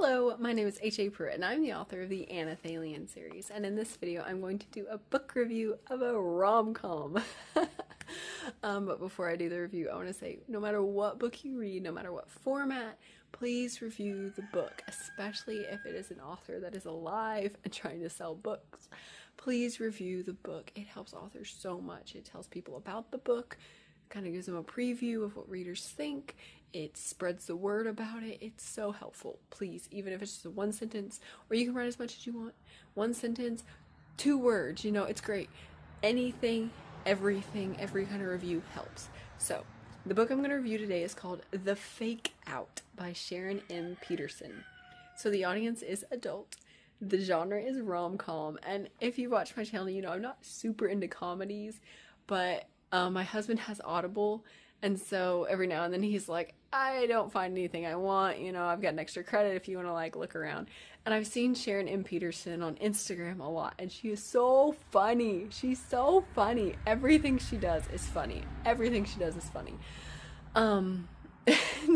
Hello, my name is H.A. Pruitt, and I'm the author of the Anathalian series, and in this video I'm going to do a book review of a rom-com. But before I do the review, I want to say, no matter what book you read, no matter what format, please review the book, especially if it is an author that is alive and trying to sell books. Please review the book. It helps authors so much. It tells people about the book, kind of gives them a preview of what readers think. It spreads the word about it. It's so helpful. Please, even if it's just a one sentence, or you can write as much as you want. One sentence, 2 words, it's great. Anything, everything, every kind of review helps. So, the book I'm going to review today is called The Fake Out by Sharon M. Peterson. So the audience is adult. The genre is rom-com. And if you watch my channel, I'm not super into comedies, but my husband has Audible. And so every now and then he's like, I don't find anything I want, I've got an extra credit if you want to look around. And I've seen Sharon M. Peterson on Instagram a lot, and she is so funny. She's so funny. Everything she does is funny. Everything she does is funny. And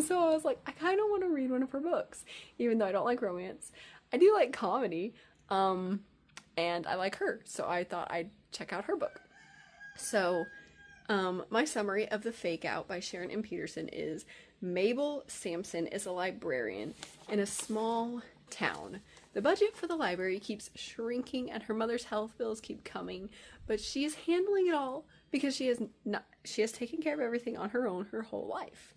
so I was like, I kind of want to read one of her books, even though I don't like romance. I do like comedy, and I like her, so I thought I'd check out her book. So my summary of The Fake Out by Sharon M. Peterson is: Maybell Sampson is a librarian in a small town. The budget for the library keeps shrinking and her mother's health bills keep coming, but she is handling it all because she has taken care of everything on her own her whole life.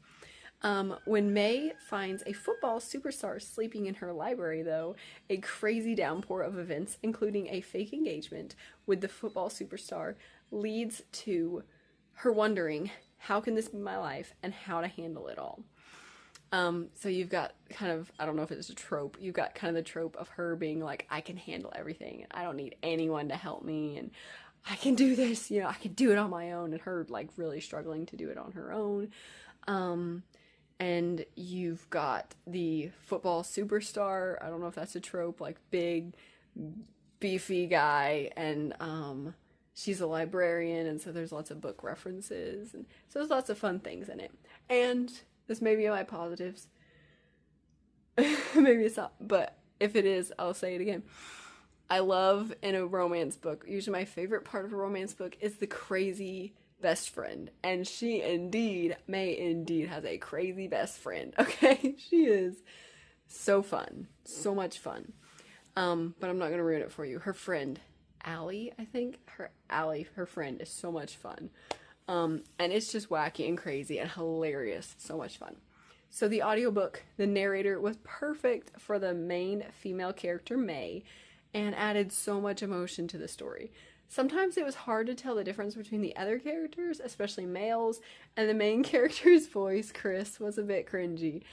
When May finds a football superstar sleeping in her library, though, a crazy downpour of events, including a fake engagement with the football superstar, leads to her wondering, how can this be my life, and how to handle it all. So you've got kind of, I don't know if it's a trope, you've got kind of the trope of her being like, I can handle everything, and I don't need anyone to help me, and I can do this, I can do it on my own, and her really struggling to do it on her own. And you've got the football superstar, I don't know if that's a trope, big, beefy guy, and she's a librarian, and so there's lots of book references, and so there's lots of fun things in it. And this may be my positives. Maybe it's not, but if it is, I'll say it again. I love in a romance book, usually my favorite part of a romance book is the crazy best friend, and May indeed has a crazy best friend, okay? She is so fun, so much fun. But I'm not gonna ruin it for you. Her friend, Allie, I think, her friend is so much fun. And it's just wacky and crazy and hilarious, so much fun. So the audiobook, the narrator was perfect for the main female character, May, and added so much emotion to the story. Sometimes it was hard to tell the difference between the other characters, especially males, and the main character's voice, Chris, was a bit cringy.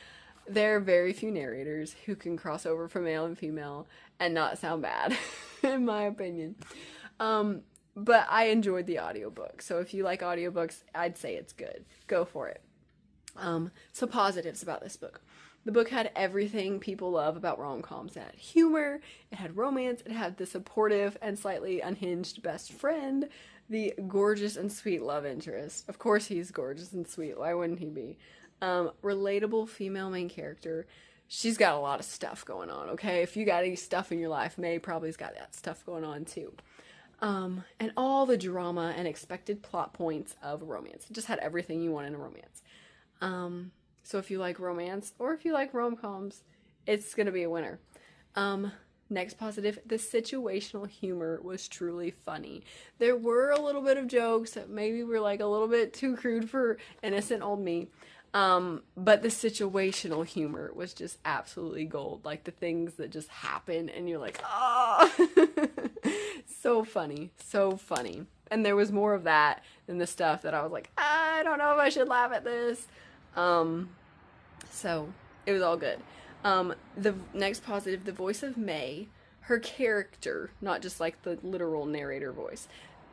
There are very few narrators who can cross over from male and female and not sound bad, in my opinion. But I enjoyed the audiobook, so if you like audiobooks, I'd say it's good. Go for it. So positives about this book. The book had everything people love about rom-coms. It had humor, it had romance, it had the supportive and slightly unhinged best friend, the gorgeous and sweet love interest. Of course he's gorgeous and sweet, why wouldn't he be? Relatable female main character. She's got a lot of stuff going on, okay? If you got any stuff in your life, May probably's got that stuff going on too. And all the drama and expected plot points of romance. It just had everything you want in a romance. So if you like romance, or if you like rom-coms, it's gonna be a winner. Next positive, the situational humor was truly funny. There were a little bit of jokes that maybe were a little bit too crude for innocent old me. But the situational humor was just absolutely gold. The things that just happen and you're like, oh, so funny, so funny. And there was more of that than the stuff that I was like, I don't know if I should laugh at this. So it was all good. The next positive, the voice of May, her character, not just the literal narrator voice,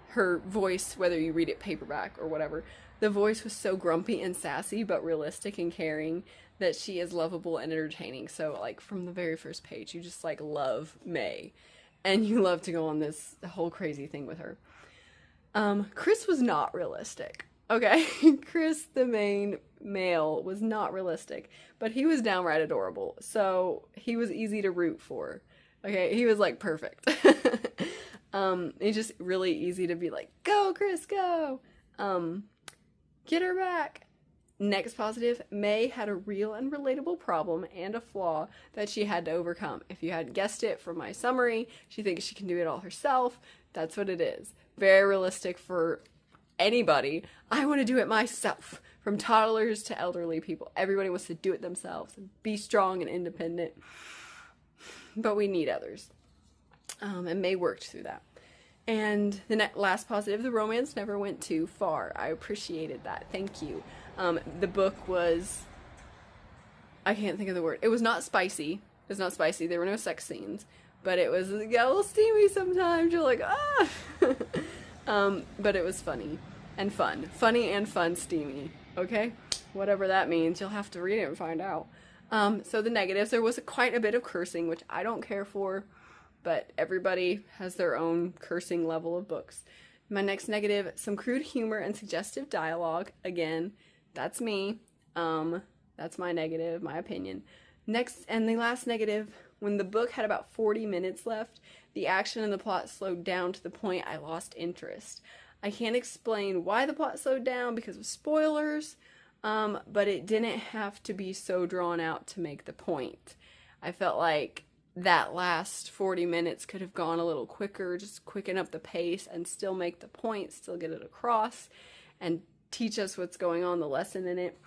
her voice, whether you read it paperback or whatever, the voice was so grumpy and sassy, but realistic and caring, that she is lovable and entertaining. So from the very first page, you just love May, and you love to go on this whole crazy thing with her. Chris was not realistic. Okay, Chris, the main male, was not realistic, but he was downright adorable, so he was easy to root for. Okay, he was like perfect. It's just really easy to be like, go Chris, go! Get her back! Next positive, May had a real and relatable problem and a flaw that she had to overcome. If you hadn't guessed it from my summary, she thinks she can do it all herself. That's what it is. Very realistic for anybody. I want to do it myself. From toddlers to elderly people. Everybody wants to do it themselves and be strong and independent. But we need others. And May worked through that. And the last positive, the romance never went too far. I appreciated that. Thank you. The book was, I can't think of the word. It was not spicy. It was not spicy. There were no sex scenes. But it was, it got a little steamy sometimes. You're like, ah! But it was funny and fun. Funny and fun, steamy. Okay? Whatever that means. You'll have to read it and find out. So the negatives, there was quite a bit of cursing, which I don't care for. But everybody has their own cursing level of books. My next negative, some crude humor and suggestive dialogue. Again, that's me. That's my negative, my opinion. Next, and the last negative, when the book had about 40 minutes left, the action and the plot slowed down to the point I lost interest. I can't explain why the plot slowed down because of spoilers, but it didn't have to be so drawn out to make the point. I felt like that last 40 minutes could have gone a little quicker, just quicken up the pace and still make the point, still get it across, and teach us what's going on, the lesson in it,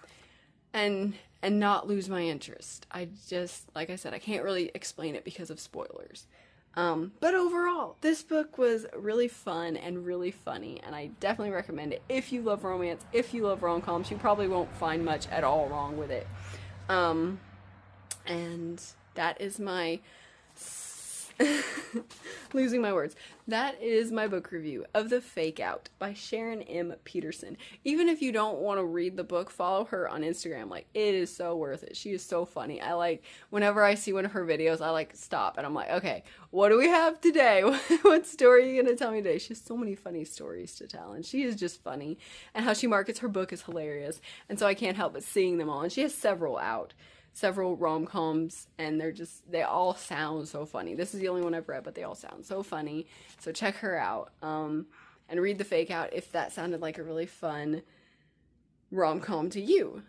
and not lose my interest. I just, like I said, I can't really explain it because of spoilers. But overall, this book was really fun and really funny, and I definitely recommend it. If you love romance, if you love rom-coms, you probably won't find much at all wrong with it. And that is my losing my words. That is my book review of The Fake Out by Sharon M. Peterson. Even if you don't want to read the book, follow her on Instagram. Like, it is so worth it. She is so funny. I like, whenever I see one of her videos, I like stop and I'm like, okay, what do we have today? What story are you going to tell me today? She has so many funny stories to tell, and she is just funny. And how she markets her book is hilarious. And so I can't help but seeing them all. And she has several out. Several rom-coms, and they all sound so funny. This is the only one I've read, but they all sound so funny. So check her out, and read The Fake Out if that sounded like a really fun rom-com to you.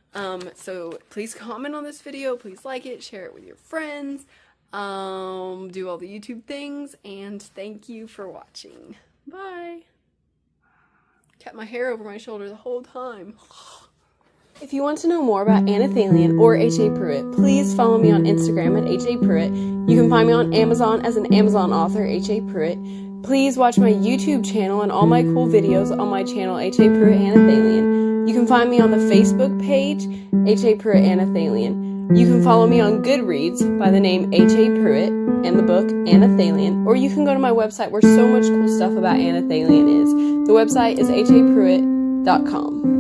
So please comment on this video, please like it, share it with your friends, do all the YouTube things, and thank you for watching. Bye! Kept my hair over my shoulder the whole time. If you want to know more about Anathalian or H.A. Pruitt, please follow me on Instagram at H.A. Pruitt. You can find me on Amazon as an Amazon author, H.A. Pruitt. Please watch my YouTube channel and all my cool videos on my channel, H.A. Pruitt Anathalian. You can find me on the Facebook page, H.A. Pruitt Anathalian. You can follow me on Goodreads by the name H.A. Pruitt and the book Anathalian. Or you can go to my website where so much cool stuff about Anathalian is. The website is hapruitt.com.